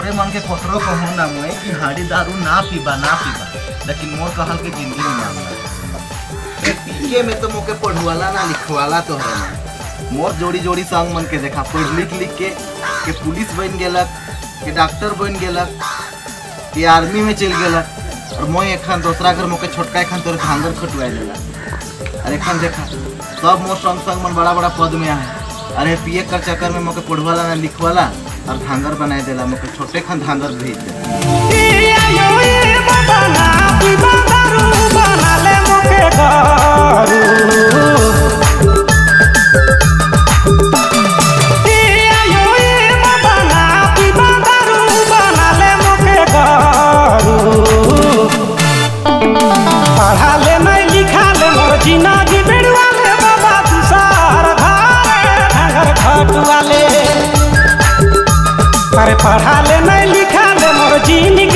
तोरे मन के कोतरो कहूँ ना मुए कि हाड़ी दारू ना पीबा लेकिन मोर कहल के जिंदगी में मांगना पीके में तो मोके पढ़वाला ना लिखवाला तो है ना। मोर जोड़ी जोड़ी संग मन के देखा पढ़ लिख के पुलिस बन गेलक के डॉक्टर बन गेलक के आर्मी में चल गेलक और मोय एखन दूसरा घर मोके छोटका एखन तोर धांगर खटवाई देला। अरे एखन देखा सब मोर संग मन बड़ा बड़ा पद में है। अरे पिए कर चक्कर में मोके पढ़वाला ना लिखवाला और धांगर बनाए देला मोके छोटे खन धांगर भेज दे। पढ़ा ले नहीं लिखा ले मोर जिंदगी बेड़ुआ ले बाबा तुषार घारे ढंगर खटुआ ले। अरे पढ़ा ले नहीं लिखा ले मोर जिंदगी